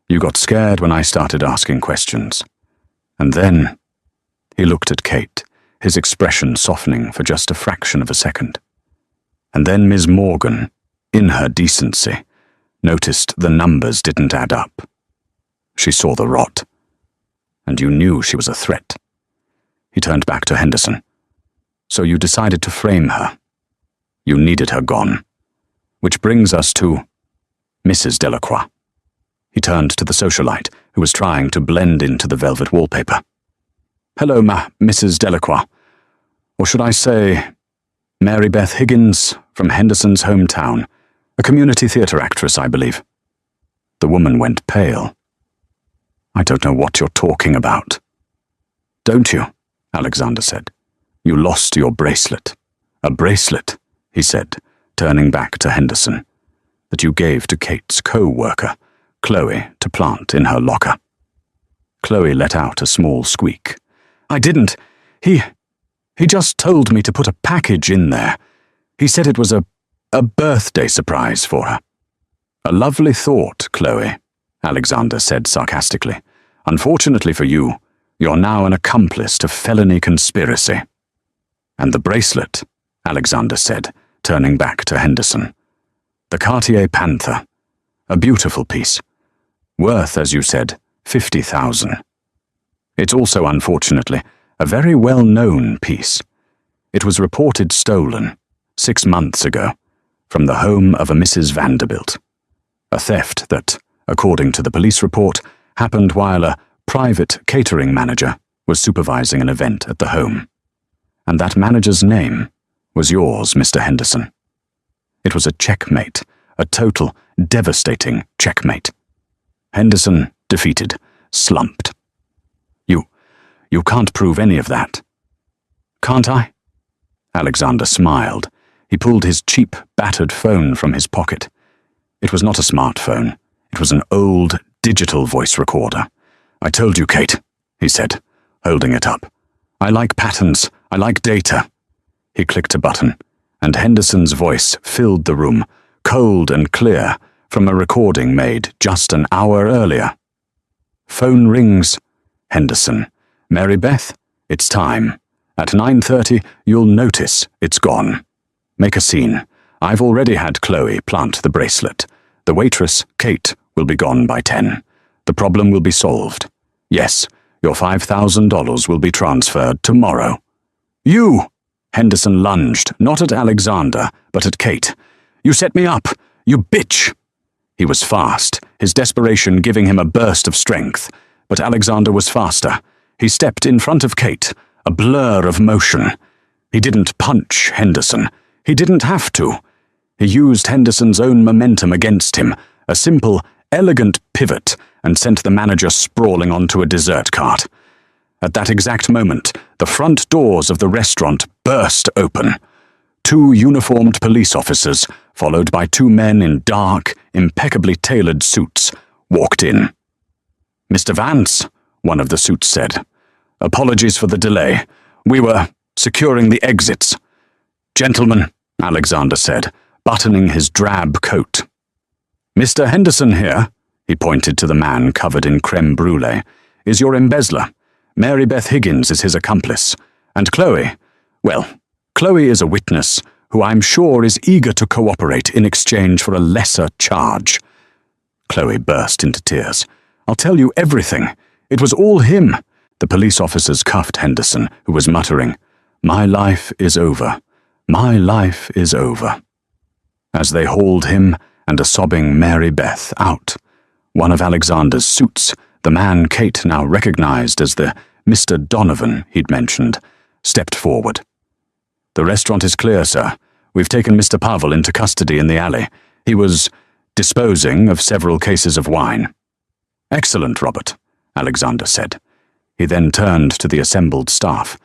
You got scared when I started asking questions. And then..." He looked at Kate, his expression softening for just a fraction of a second. "And then Ms. Morgan, in her decency, noticed the numbers didn't add up. She saw the rot. And you knew she was a threat." He turned back to Henderson. "So you decided to frame her. You needed her gone. Which brings us to Mrs. Delacroix." He turned to the socialite, who was trying to blend into the velvet wallpaper. "Hello, Mrs. Delacroix. Or should I say, Mary Beth Higgins from Henderson's hometown, a community theatre actress, I believe." The woman went pale. "I don't know what you're talking about." "Don't you?" Alexander said. "You lost your bracelet." "A bracelet," he said, turning back to Henderson, "that you gave to Kate's co-worker, Chloe, to plant in her locker." Chloe let out a small squeak. "I didn't. He just told me to put a package in there. He said it was a birthday surprise for her." "A lovely thought, Chloe," Alexander said sarcastically. "Unfortunately for you, you're now an accomplice to felony conspiracy." "And the bracelet," Alexander said, turning back to Henderson. "The Cartier Panther. A beautiful piece. Worth, as you said, 50,000. It's also, unfortunately, a very well-known piece. It was reported stolen 6 months ago from the home of a Mrs. Vanderbilt. A theft that, according to the police report, happened while a private catering manager was supervising an event at the home. And that manager's name was yours, Mr. Henderson. It was a checkmate, a total, devastating checkmate." Henderson, defeated, slumped. You can't prove any of that." "Can't I?" Alexander smiled. He pulled his cheap, battered phone from his pocket. It was not a smartphone. It was an old, digital voice recorder. "I told you, Kate," he said, holding it up. "I like patterns. I like data." He clicked a button, and Henderson's voice filled the room, cold and clear, from a recording made just an hour earlier. "Phone rings. Henderson. Mary Beth, it's time. At 9:30, you'll notice it's gone. Make a scene. I've already had Chloe plant the bracelet. The waitress, Kate, will be gone by 10. The problem will be solved. Yes, your $5,000 will be transferred tomorrow." "You!" Henderson lunged, not at Alexander, but at Kate. "You set me up! You bitch!" He was fast, his desperation giving him a burst of strength, but Alexander was faster. He stepped in front of Kate, a blur of motion. He didn't punch Henderson. He didn't have to. He used Henderson's own momentum against him, a simple, elegant pivot, and sent the manager sprawling onto a dessert cart. At that exact moment, the front doors of the restaurant burst open. 2 uniformed police officers, followed by 2 men in dark, impeccably tailored suits, walked in. "Mr. Vance," one of the suits said. "Apologies for the delay. We were securing the exits." "Gentlemen," Alexander said, buttoning his drab coat. "Mr. Henderson here," he pointed to the man covered in creme brulee, "is your embezzler. Mary Beth Higgins is his accomplice. And Chloe, well, Chloe is a witness who I'm sure is eager to cooperate in exchange for a lesser charge." Chloe burst into tears. "I'll tell you everything. It was all him." The police officers cuffed Henderson, who was muttering, "My life is over. My life is over." As they hauled him and a sobbing Mary Beth out, one of Alexander's suits, the man Kate now recognized as the Mr. Donovan he'd mentioned, stepped forward. "The restaurant is clear, sir. We've taken Mr. Pavel into custody in the alley. He was disposing of several cases of wine." "Excellent, Robert," Alexander said. He then turned to the assembled staff.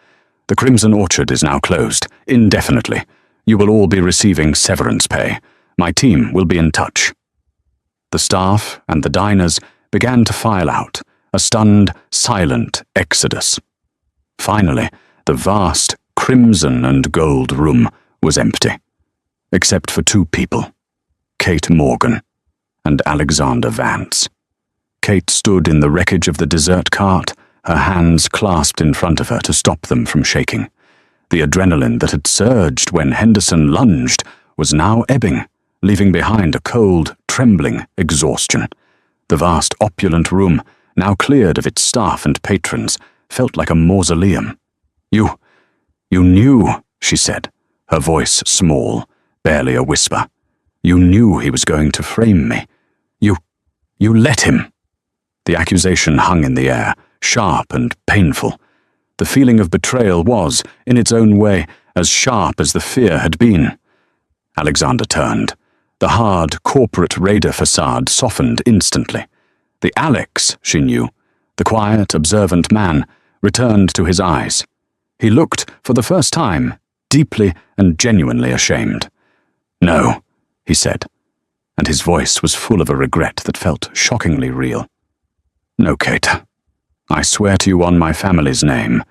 "The Crimson Orchard is now closed, indefinitely. You will all be receiving severance pay. My team will be in touch." The staff and the diners began to file out, a stunned, silent exodus. Finally, the vast crimson and gold room was empty, except for 2 people, Kate Morgan and Alexander Vance. Kate stood in the wreckage of the dessert cart, her hands clasped in front of her to stop them from shaking. The adrenaline that had surged when Henderson lunged was now ebbing, leaving behind a cold, trembling exhaustion. The vast, opulent room, now cleared of its staff and patrons, felt like a mausoleum. You knew," she said, her voice small, barely a whisper. "You knew he was going to frame me. You let him." The accusation hung in the air, sharp and painful. The feeling of betrayal was, in its own way, as sharp as the fear had been. Alexander turned. The hard, corporate raider facade softened instantly. The Alex she knew, the quiet, observant man, returned to his eyes. He looked, for the first time, deeply and genuinely ashamed. "No," he said, and his voice was full of a regret that felt shockingly real. "No, Kate. I swear to you on my family's name,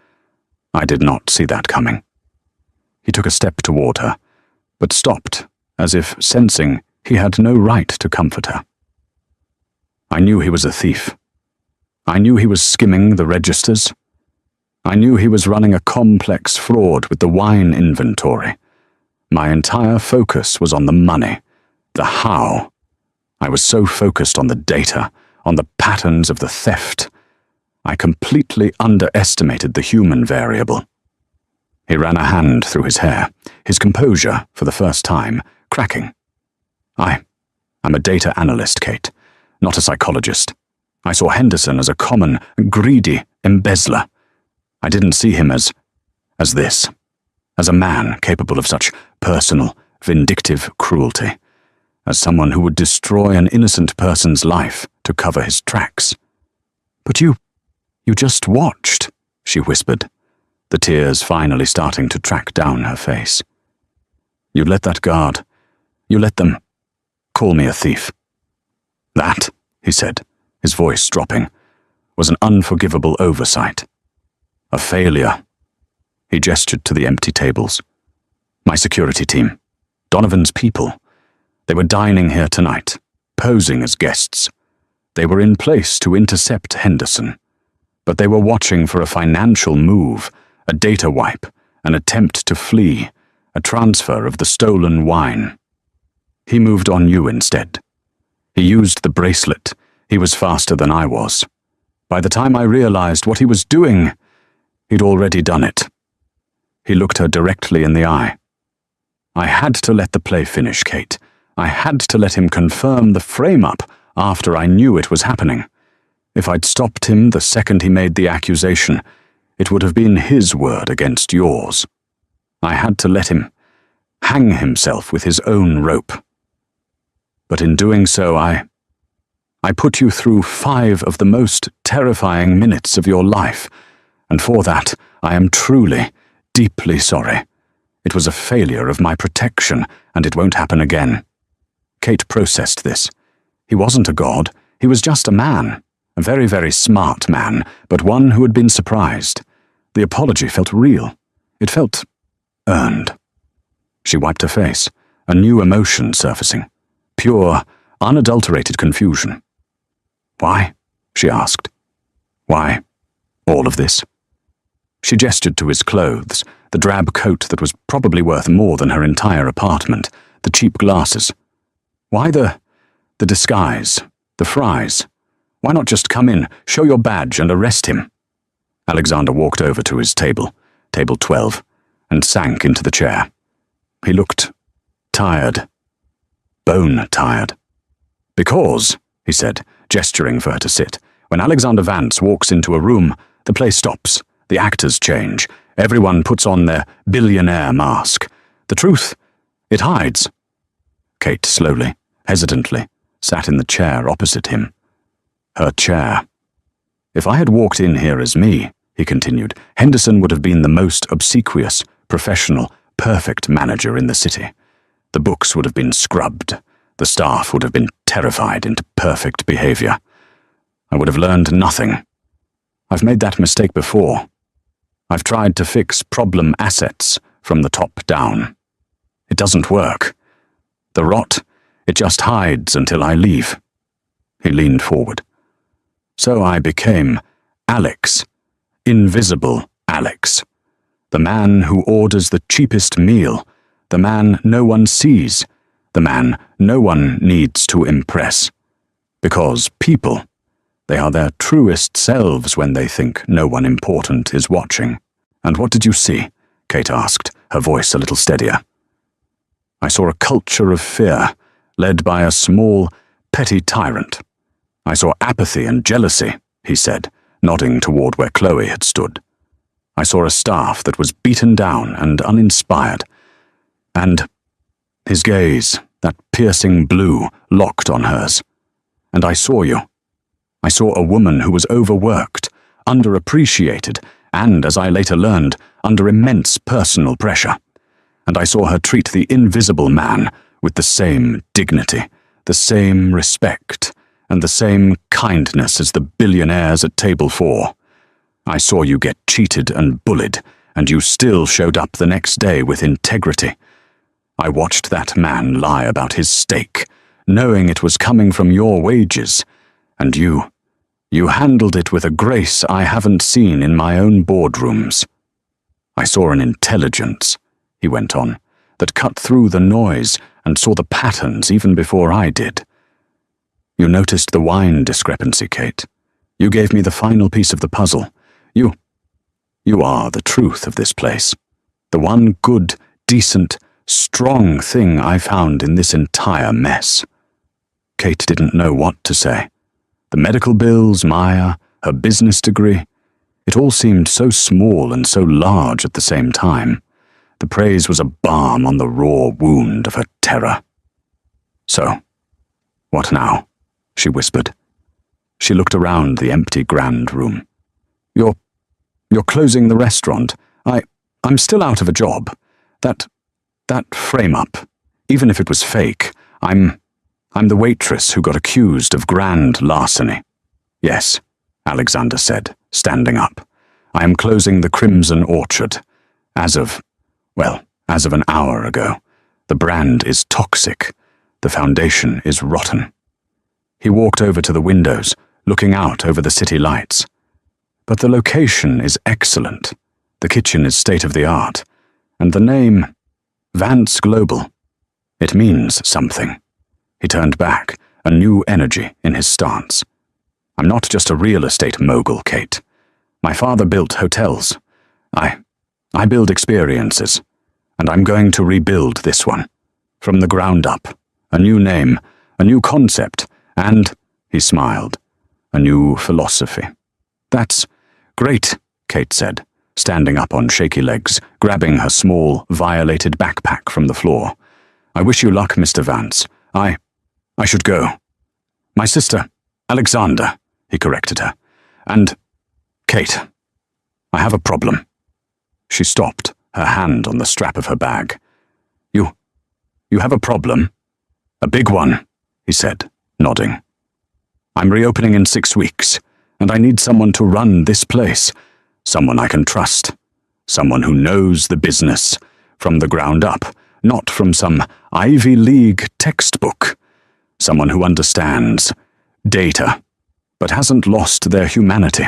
I did not see that coming." He took a step toward her, but stopped, as if sensing he had no right to comfort her. "I knew he was a thief. I knew he was skimming the registers. I knew he was running a complex fraud with the wine inventory. My entire focus was on the money, the how. I was so focused on the data, on the patterns of the theft. I completely underestimated the human variable." He ran a hand through his hair, his composure, for the first time, cracking. I'm a data analyst, Kate, not a psychologist. I saw Henderson as a common, greedy embezzler. I didn't see him as this, as a man capable of such personal, vindictive cruelty, as someone who would destroy an innocent person's life to cover his tracks. "But you just watched," she whispered, the tears finally starting to track down her face. "You let that guard, you let them call me a thief." "That," he said, his voice dropping, "was an unforgivable oversight. A failure." He gestured to the empty tables. "My security team, Donovan's people, they were dining here tonight, posing as guests. They were in place to intercept Henderson, but they were watching for a financial move, a data wipe, an attempt to flee, a transfer of the stolen wine. He moved on you instead. He used the bracelet. He was faster than I was. By the time I realized what he was doing, he'd already done it." He looked her directly in the eye. "I had to let the play finish, Kate. I had to let him confirm the frame-up after I knew it was happening. If I'd stopped him the second he made the accusation, it would have been his word against yours. I had to let him hang himself with his own rope. But in doing so, I put you through 5 of the most terrifying minutes of your life, and for that I am truly, deeply sorry. It was a failure of my protection, and it won't happen again." Kate processed this. He wasn't a god, he was just a man, a very, very smart man, but one who had been surprised. The apology felt real. It felt earned. She wiped her face, a new emotion surfacing. Pure, unadulterated confusion. "Why?" she asked. "Why, all of this?" She gestured to his clothes, the drab coat that was probably worth more than her entire apartment, the cheap glasses. "Why the disguise, the fries? Why not just come in, show your badge, and arrest him?" Alexander walked over to his table, table 12, and sank into the chair. He looked tired, bone-tired. "Because," he said, gesturing for her to sit, "when Alexander Vance walks into a room, the play stops, the actors change, everyone puts on their billionaire mask. The truth, it hides." Kate slowly, hesitantly, sat in the chair opposite him. Her chair. "If I had walked in here as me," he continued, "Henderson would have been the most obsequious, professional, perfect manager in the city. The books would have been scrubbed. The staff would have been terrified into perfect behavior. I would have learned nothing. I've made that mistake before. I've tried to fix problem assets from the top down. It doesn't work. The rot, it just hides until I leave." He leaned forward. "So I became Alex, invisible Alex. The man who orders the cheapest meal, the man no one sees, the man no one needs to impress. Because people, they are their truest selves when they think no one important is watching." "And what did you see?" Kate asked, her voice a little steadier. "I saw a culture of fear, led by a small, petty tyrant. I saw apathy and jealousy," he said, nodding toward where Chloe had stood. "I saw a staff that was beaten down and uninspired. And his gaze, that piercing blue locked on hers. And I saw you. I saw a woman who was overworked, underappreciated, and, as I later learned, under immense personal pressure. And I saw her treat the invisible man with the same dignity, the same respect, and the same kindness as the billionaires at table 4. I saw you get cheated and bullied, and you still showed up the next day with integrity. I watched that man lie about his stake, knowing it was coming from your wages, and you handled it with a grace I haven't seen in my own boardrooms. I saw an intelligence, he went on, that cut through the noise and saw the patterns even before I did. You noticed the wine discrepancy, Kate. You gave me the final piece of the puzzle. You are the truth of this place. The one good, decent, strong thing I found in this entire mess. Kate didn't know what to say. The medical bills, Maya, her business degree, it all seemed so small and so large at the same time. The praise was a balm on the raw wound of her terror. So, what now? She whispered. She looked around the empty grand room. You're closing the restaurant. I'm still out of a job. That frame-up, even if it was fake, I'm the waitress who got accused of grand larceny. Yes, Alexander said, standing up. I am closing the Crimson Orchard. As of an hour ago. The brand is toxic. The foundation is rotten. He walked over to the windows, looking out over the city lights. But the location is excellent. The kitchen is state-of-the-art. And the name, Vance Global, it means something. He turned back, a new energy in his stance. I'm not just a real estate mogul, Kate. My father built hotels. I build experiences. And I'm going to rebuild this one. From the ground up. A new name, a new concept, and, he smiled, a new philosophy. That's great, Kate said, standing up on shaky legs, grabbing her small, violated backpack from the floor. I wish you luck, Mr. Vance. I should go. My sister, Alexander, he corrected her. And, Kate, I have a problem. She stopped, her hand on the strap of her bag. You have a problem? A big one, he said, nodding. I'm reopening in 6 weeks, and I need someone to run this place. Someone I can trust. Someone who knows the business, from the ground up, not from some Ivy League textbook. Someone who understands data, but hasn't lost their humanity.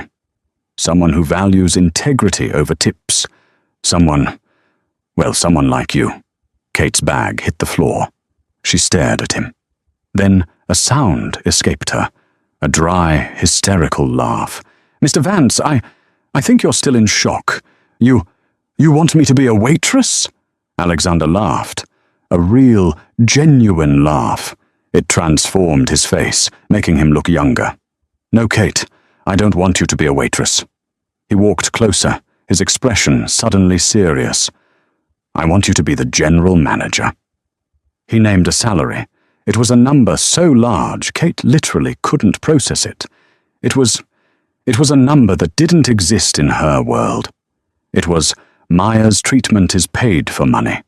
Someone who values integrity over tips. Someone like you. Kate's bag hit the floor. She stared at him. Then a sound escaped her. A dry, hysterical laugh. Mr. Vance, I think you're still in shock. You want me to be a waitress? Alexander laughed. A real, genuine laugh. It transformed his face, making him look younger. No, Kate, I don't want you to be a waitress. He walked closer, his expression suddenly serious. I want you to be the general manager. He named a salary. It was a number so large, Kate literally couldn't process it. It was a number that didn't exist in her world. It was, Maya's treatment is paid for money.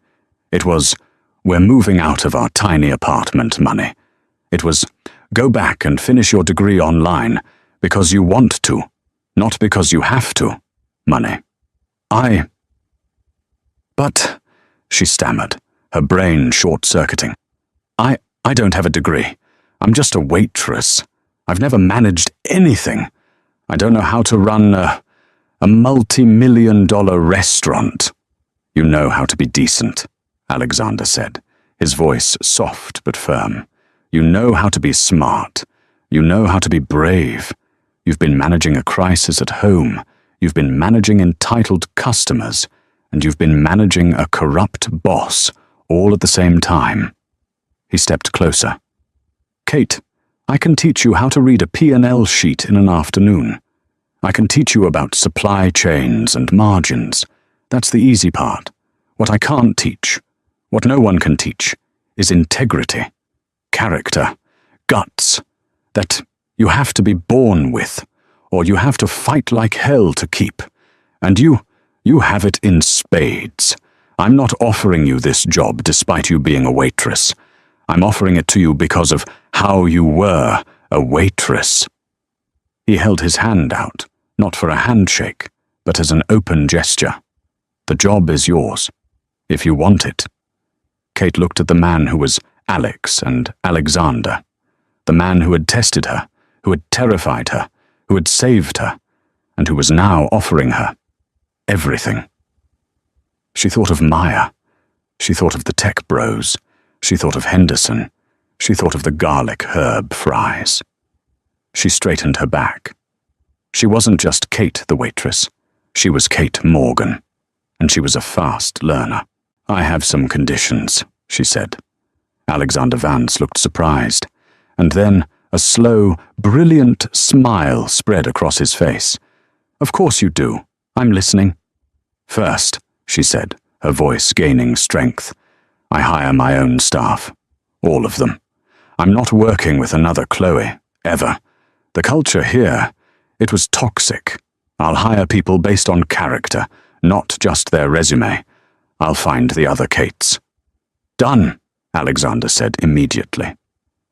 It was, we're moving out of our tiny apartment money. It was, go back and finish your degree online because you want to, not because you have to, money. But, she stammered, her brain short-circuiting. I don't have a degree. I'm just a waitress. I've never managed anything. I don't know how to run a multi-million-dollar restaurant. You know how to be decent, Alexander said, his voice soft but firm. You know how to be smart. You know how to be brave. You've been managing a crisis at home. You've been managing entitled customers. And you've been managing a corrupt boss, all at the same time. He stepped closer. Kate, I can teach you how to read a P&L sheet in an afternoon. I can teach you about supply chains and margins. That's the easy part. What I can't teach, what no one can teach, is integrity, character, guts, that you have to be born with, or you have to fight like hell to keep. And you have it in spades. I'm not offering you this job despite you being a waitress. I'm offering it to you because of how you were a waitress. He held his hand out, not for a handshake, but as an open gesture. The job is yours, if you want it. Kate looked at the man who was Alex and Alexander, the man who had tested her, who had terrified her, who had saved her, and who was now offering her everything. She thought of Maya. She thought of the tech bros. She thought of Henderson. She thought of the garlic herb fries. She straightened her back. She wasn't just Kate the waitress. She was Kate Morgan, and she was a fast learner. I have some conditions, she said. Alexander Vance looked surprised, and then a slow, brilliant smile spread across his face. Of course you do. I'm listening. First, she said, her voice gaining strength, I hire my own staff. All of them. I'm not working with another Chloe, ever. The culture here, it was toxic. I'll hire people based on character, not just their resume. I'll find the other Kates. Done, Alexander said immediately.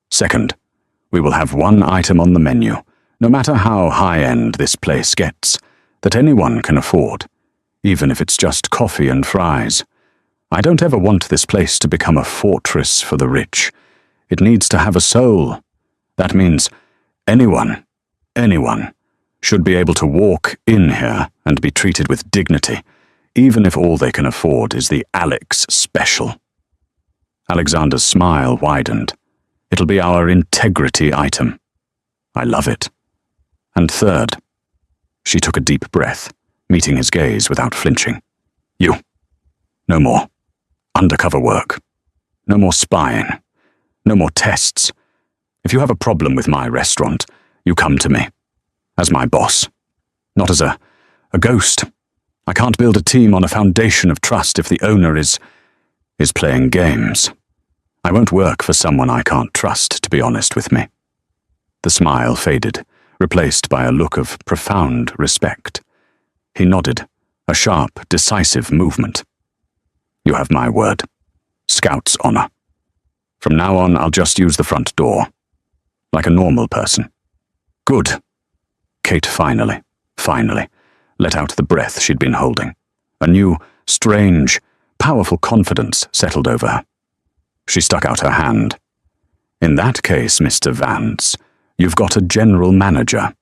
Second, we will have one item on the menu, no matter how high-end this place gets, that anyone can afford, even if it's just coffee and fries. I don't ever want this place to become a fortress for the rich. It needs to have a soul. That means anyone should be able to walk in here and be treated with dignity, even if all they can afford is the Alex special. Alexander's smile widened. It'll be our integrity item. I love it. And third, she took a deep breath, meeting his gaze without flinching. You. No more undercover work. No more spying. No more tests. If you have a problem with my restaurant, you come to me. As my boss. Not as a ghost. I can't build a team on a foundation of trust if the owner is playing games. I won't work for someone I can't trust, to be honest with me. The smile faded, replaced by a look of profound respect. He nodded, a sharp, decisive movement. You have my word. Scout's honor. From now on, I'll just use the front door. Like a normal person. Good. Kate finally, let out the breath she'd been holding. A new, strange, powerful confidence settled over her. She stuck out her hand. In that case, Mr. Vance, you've got a general manager.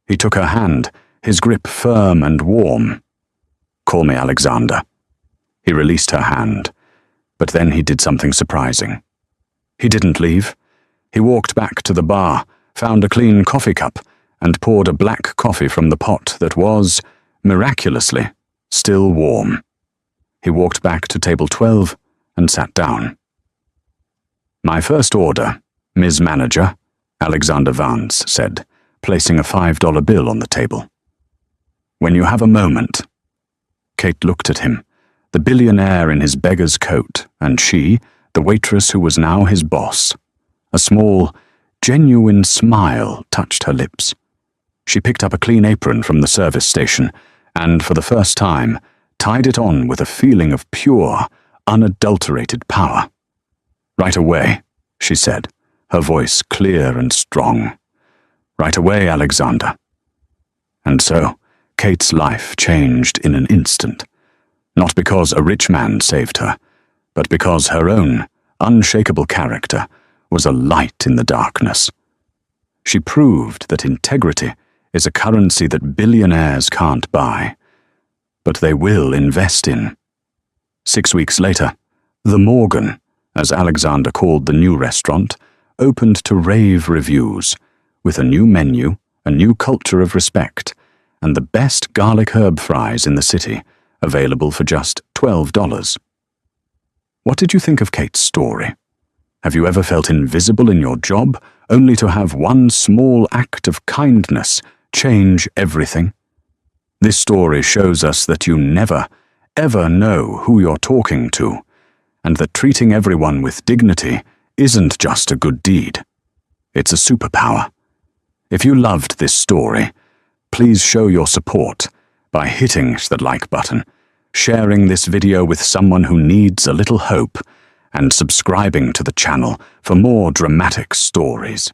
He took her hand, his grip firm and warm. Call me Alexander. He released her hand, but then he did something surprising. He didn't leave. He walked back to the bar, found a clean coffee cup, and poured a black coffee from the pot that was, miraculously, still warm. He walked back to table 12 and sat down. My first order, Ms. Manager, Alexander Vance said, placing a $5 bill on the table. When you have a moment. Kate looked at him, the billionaire in his beggar's coat, and she, the waitress who was now his boss. A small, genuine smile touched her lips. She picked up a clean apron from the service station and, for the first time, tied it on with a feeling of pure, unadulterated power. Right away, she said, her voice clear and strong. Right away, Alexander. And so, Kate's life changed in an instant. Not because a rich man saved her, but because her own, unshakable character was a light in the darkness. She proved that integrity is a currency that billionaires can't buy, but they will invest in. 6 weeks later, the Morgan, as Alexander called the new restaurant, opened to rave reviews, with a new menu, a new culture of respect, and the best garlic herb fries in the city, available for just $12. What did you think of Kate's story? Have you ever felt invisible in your job, only to have one small act of kindness change everything? This story shows us that you never, ever know who you're talking to, and that treating everyone with dignity isn't just a good deed. It's a superpower. If you loved this story, please show your support by hitting the like button, sharing this video with someone who needs a little hope, and subscribing to the channel for more dramatic stories.